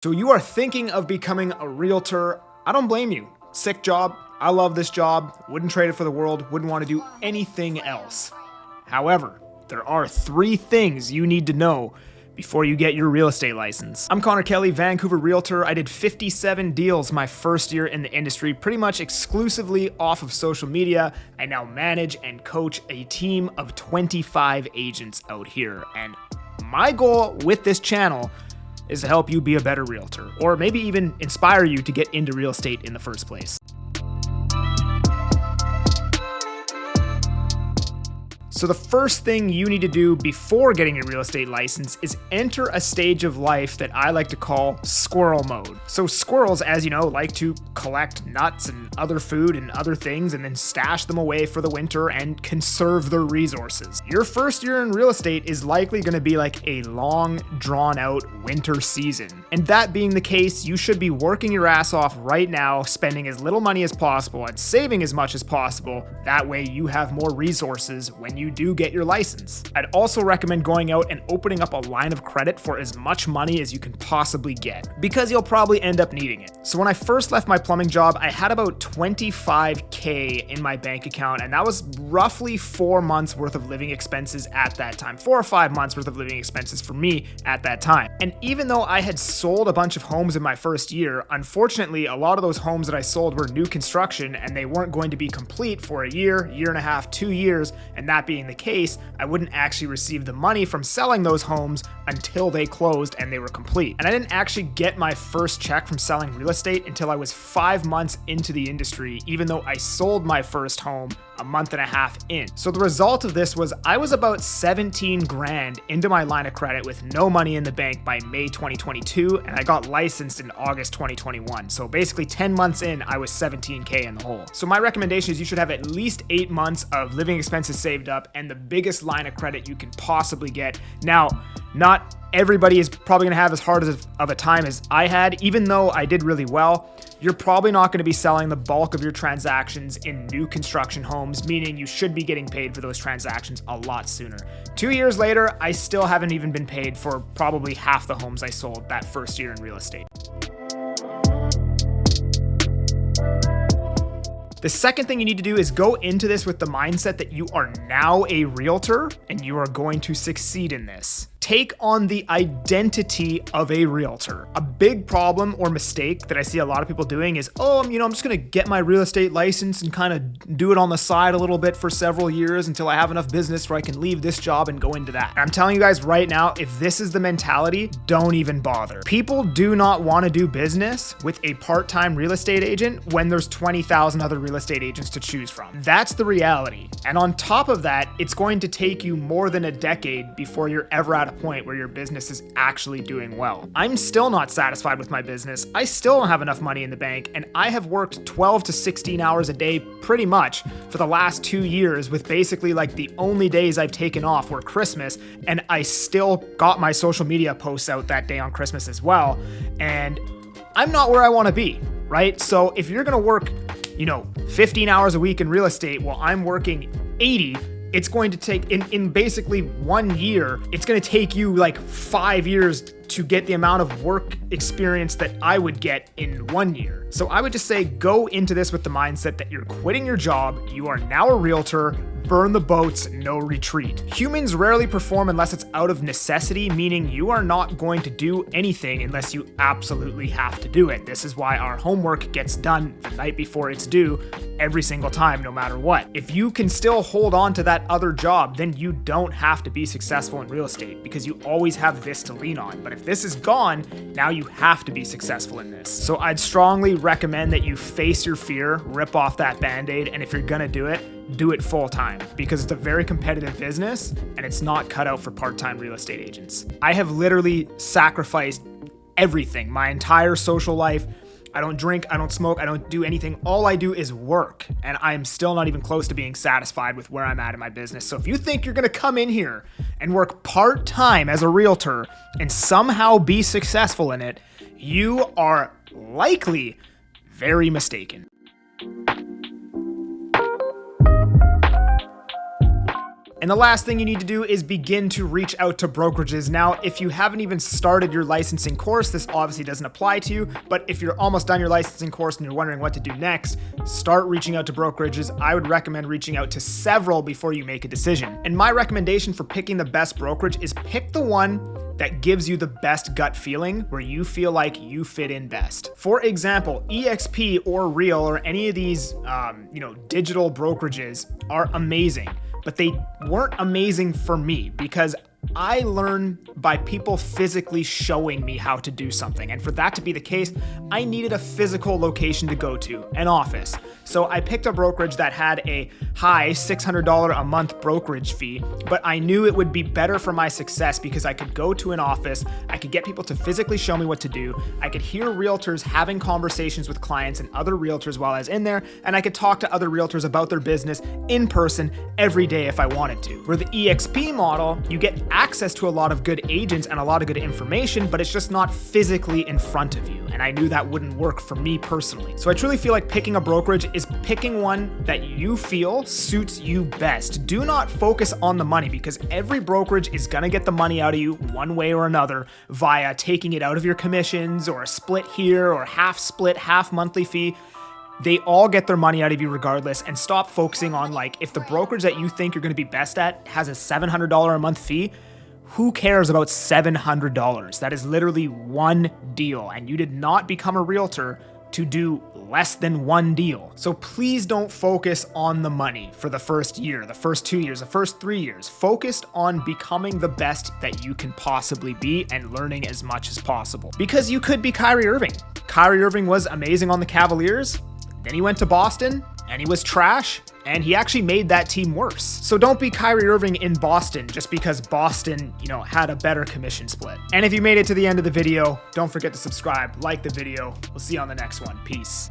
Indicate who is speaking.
Speaker 1: So you are thinking of becoming a realtor. I don't blame you. Sick job. I love this job. Wouldn't trade it for the world. Wouldn't want to do anything else. However, there are 3 things you need to know before you get your real estate license. I'm Connor Kelly, Vancouver realtor. I did 57 deals my first year in the industry, pretty much exclusively off of social media. I now manage and coach a team of 25 agents out here. And my goal with this channel is to help you be a better realtor, or maybe even inspire you to get into real estate in the first place. So the first thing you need to do before getting your real estate license is enter a stage of life that I like to call squirrel mode. So squirrels, as you know, like to collect nuts and other food and other things and then stash them away for the winter and conserve their resources. Your first year in real estate is likely going to be like a long, drawn out winter season. And that being the case, you should be working your ass off right now, spending as little money as possible and saving as much as possible. That way you have more resources when you do get your license. I'd also recommend going out and opening up a line of credit for as much money as you can possibly get, because you'll probably end up needing it. So when I first left my plumbing job, I had about $25K in my bank account, and that was roughly 4 months worth of living expenses at that time. 4 or 5 months worth of living expenses for me at that time. And even though I had sold a bunch of homes in my first year, unfortunately, a lot of those homes that I sold were new construction and they weren't going to be complete for a year, year and a half, 2 years, and that being the case, I wouldn't actually receive the money from selling those homes until they closed and they were complete. And I didn't actually get my first check from selling real estate until I was 5 months into the industry, even though I sold my first home a month and a half in. So the result of this was I was about 17 grand into my line of credit with no money in the bank by May 2022, and I got licensed in August 2021. So basically 10 months in, I was 17K in the hole. So my recommendation is you should have at least 8 months of living expenses saved up and the biggest line of credit you can possibly get. Now, not everybody is probably going to have as hard of a time as I had. Even though I did really well, you're probably not going to be selling the bulk of your transactions in new construction homes, meaning you should be getting paid for those transactions a lot sooner. 2 years later, I still haven't even been paid for probably half the homes I sold that first year in real estate. The second thing you need to do is go into this with the mindset that you are now a realtor and you are going to succeed in this. Take on the identity of a realtor. A big problem or mistake that I see a lot of people doing is, I'm just gonna get my real estate license and kind of do it on the side a little bit for several years until I have enough business where I can leave this job and go into that. And I'm telling you guys right now, if this is the mentality, don't even bother. People do not want to do business with a part-time real estate agent when there's 20,000 other real estate agents to choose from. That's the reality. And on top of that, it's going to take you more than a decade before you're ever at a point where your business is actually doing well. I'm still not satisfied with my business. I still don't have enough money in the bank, and I have worked 12 to 16 hours a day pretty much for the last 2 years, with basically like the only days I've taken off were Christmas, and I still got my social media posts out that day on Christmas as well. And I'm not where I want to be, right? So if you're going to work 15 hours a week in real estate while I'm working 80, it's going to take, in basically 1 year, it's going to take you like 5 years to get the amount of work experience that I would get in 1 year. So I would just say go into this with the mindset that you're quitting your job, you are now a realtor, burn the boats, no retreat. Humans rarely perform unless it's out of necessity, meaning you are not going to do anything unless you absolutely have to do it. This is why our homework gets done the night before it's due every single time, no matter what. If you can still hold on to that other job, then you don't have to be successful in real estate because you always have this to lean on. But if this is gone, now you have to be successful in this. So I'd strongly recommend that you face your fear, rip off that Band-Aid, and if you're gonna do it full time, because it's a very competitive business and it's not cut out for part-time real estate agents. I have literally sacrificed everything, my entire social life. I don't drink, I don't smoke, I don't do anything. All I do is work, and I'm still not even close to being satisfied with where I'm at in my business. So if you think you're gonna come in here and work part-time as a realtor and somehow be successful in it, you are likely very mistaken. And the last thing you need to do is begin to reach out to brokerages. Now, if you haven't even started your licensing course, this obviously doesn't apply to you, but if you're almost done your licensing course and you're wondering what to do next, start reaching out to brokerages. I would recommend reaching out to several before you make a decision. And my recommendation for picking the best brokerage is pick the one that gives you the best gut feeling, where you feel like you fit in best. For example, EXP or Real or any of these, digital brokerages are amazing, but they weren't amazing for me because I learn by people physically showing me how to do something. And for that to be the case, I needed a physical location to go to, an office. So I picked a brokerage that had a high $600 a month brokerage fee, but I knew it would be better for my success because I could go to an office, I could get people to physically show me what to do, I could hear realtors having conversations with clients and other realtors while I was in there, and I could talk to other realtors about their business in person every day if I wanted to. For the EXP model, you get access to a lot of good agents and a lot of good information, but it's just not physically in front of you. And I knew that wouldn't work for me personally. So I truly feel like picking a brokerage is picking one that you feel suits you best. Do not focus on the money because every brokerage is gonna get the money out of you one way or another via taking it out of your commissions or a split here or half split, half monthly fee. They all get their money out of you regardless, and stop focusing on if the brokerage that you think you're gonna be best at has a $700 a month fee, who cares about $700? That is literally one deal, and you did not become a realtor to do less than one deal. So please don't focus on the money for the first year, the first 2 years, the first 3 years. Focus on becoming the best that you can possibly be and learning as much as possible. Because you could be Kyrie Irving. Kyrie Irving was amazing on the Cavaliers. Then he went to Boston and he was trash, and he actually made that team worse. So don't be Kyrie Irving in Boston just because Boston, had a better commission split. And if you made it to the end of the video, don't forget to subscribe, like the video. We'll see you on the next one. Peace.